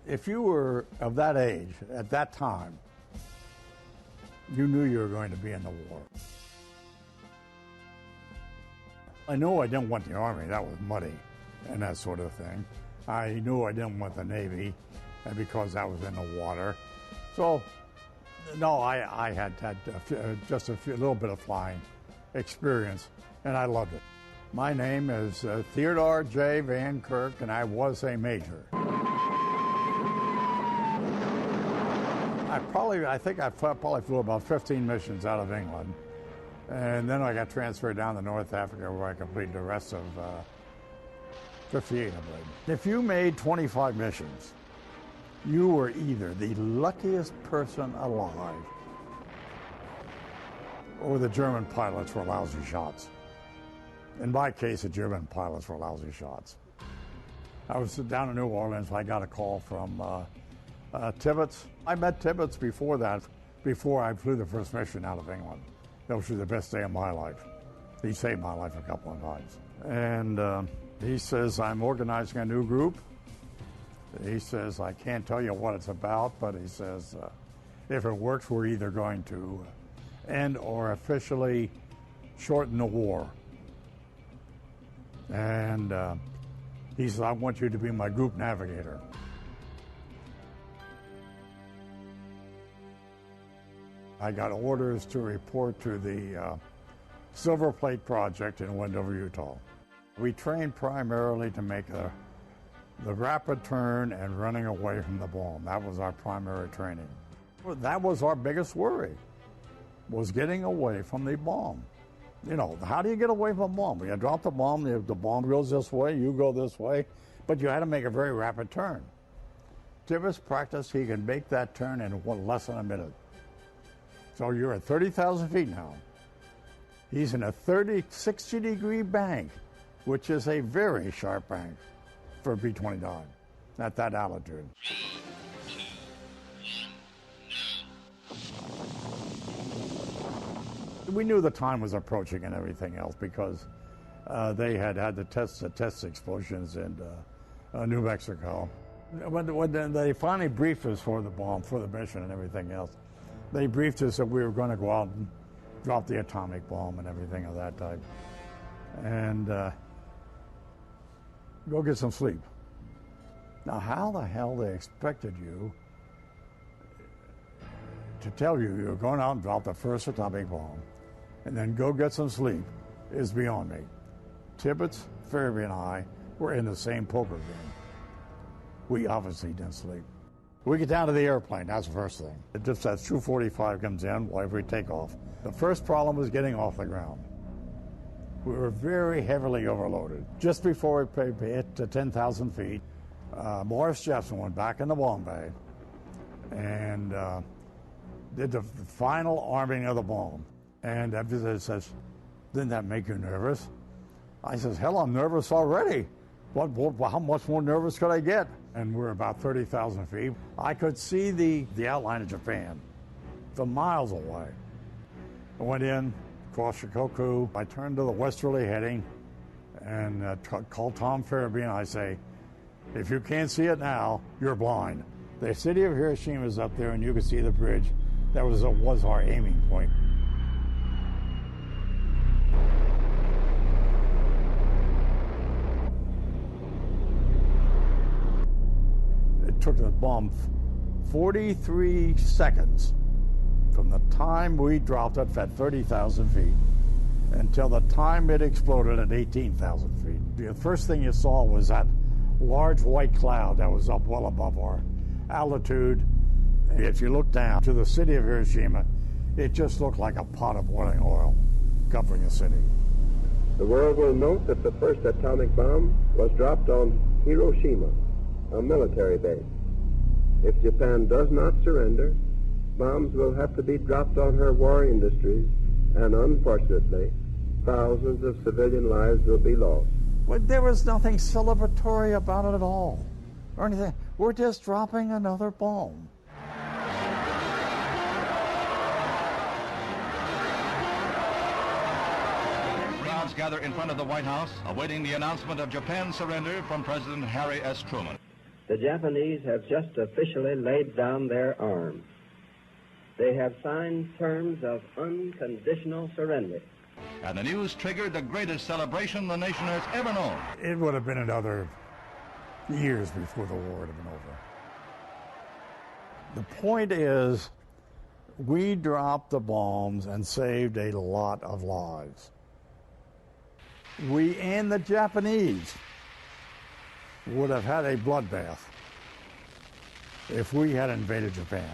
If you were of that age at that time, you knew you were going to be in the war. I knew I didn't want the Army. That was muddy and that sort of thing. I knew I didn't want the Navy, and because that was in the water. So, no, I had just a little bit of flying experience, and I loved it. My name is Theodore J. Van Kirk, and I was a major. I think I probably flew about 15 missions out of England. And then I got transferred down to North Africa where I completed the rest of 58, I believe. If you made 25 missions, you were either the luckiest person alive or the German pilots were lousy shots. In my case, the German pilots were lousy shots. I was down in New Orleans. I got a call from Tibbets. I met Tibbets before that, before I flew the first mission out of England. That was the best day of my life. He saved my life a couple of times. And he says, I'm organizing a new group. He says, I can't tell you what it's about, but he says, if it works, we're either going to end or officially shorten the war. And he says, I want you to be my group navigator. I got orders to report to the Silver Plate Project in Wendover, Utah. We trained primarily to make the rapid turn and running away from the bomb. That was our primary training. That was our biggest worry, was getting away from the bomb. You know, how do you get away from a bomb? You drop the bomb, the bomb goes this way, you go this way, but you had to make a very rapid turn. Tibbets practiced, he can make that turn in less than a minute. So you're at 30,000 feet now. He's in a 60-degree bank, which is a very sharp bank for a B-29 at that altitude. 3, 2, 1, now. We knew the time was approaching and everything else because they had the test explosions in New Mexico. When they finally briefed us for the bomb, for the mission and everything else, they briefed us that we were going to go out and drop the atomic bomb and everything of that type. And go get some sleep. Now, how the hell they expected you to tell you you're going out and drop the first atomic bomb and then go get some sleep is beyond me. Tibbets, Farabee, and I were in the same poker game. We obviously didn't sleep. We get down to the airplane, that's the first thing. It just that 245 comes in while we take off. The first problem was getting off the ground. We were very heavily overloaded. Just before we hit to 10,000 feet, Morris Jepson went back in the bomb bay and did the final arming of the bomb. And that visitor says, didn't that make you nervous? I says, hell, I'm nervous already. How much more nervous could I get? And we're about 30,000 feet. I could see the outline of Japan from miles away. I went in, crossed Shikoku. I turned to the westerly heading and called Tom Farabee, and I say, if you can't see it now, you're blind. The city of Hiroshima is up there, and you can see the bridge. That was our aiming point. It took the bomb 43 seconds from the time we dropped it at 30,000 feet until the time it exploded at 18,000 feet. The first thing you saw was that large white cloud that was up well above our altitude. If you look down to the city of Hiroshima, it just looked like a pot of boiling oil covering the city. The world will note that the first atomic bomb was dropped on Hiroshima, a military base. If Japan does not surrender, bombs will have to be dropped on her war industries, and unfortunately, thousands of civilian lives will be lost. Well, there was nothing celebratory about it at all, or anything. We're just dropping another bomb. Crowds gather in front of the White House, awaiting the announcement of Japan's surrender from President Harry S. Truman. The Japanese have just officially laid down their arms. They have signed terms of unconditional surrender. And the news triggered the greatest celebration the nation has ever known. It would have been another years before the war would have been over. The point is, we dropped the bombs and saved a lot of lives. We and the Japanese would have had a bloodbath if we had invaded Japan.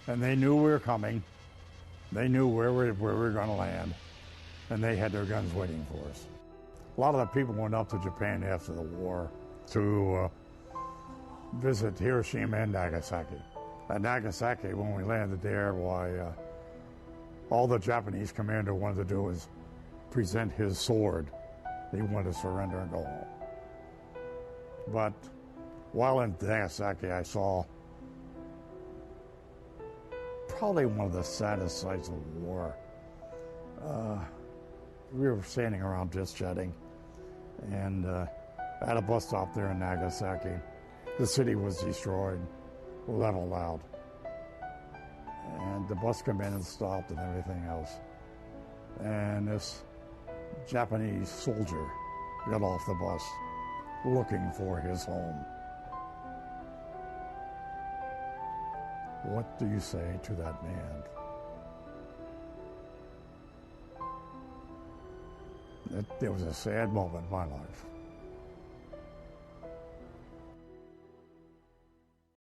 And they knew we were coming. They knew where we were going to land. And they had their guns waiting for us. A lot of the people went up to Japan after the war to visit Hiroshima and Nagasaki. At Nagasaki, when we landed there, all the Japanese commander wanted to do was present his sword. He wanted to surrender and go home. But while in Nagasaki, I saw probably one of the saddest sights of the war. We were standing around just chatting, and at a bus stop there in Nagasaki, the city was destroyed, leveled out, and the bus came in and stopped and everything else. And this Japanese soldier got off the bus looking for his home. What do you say to that man? It was a sad moment in my life.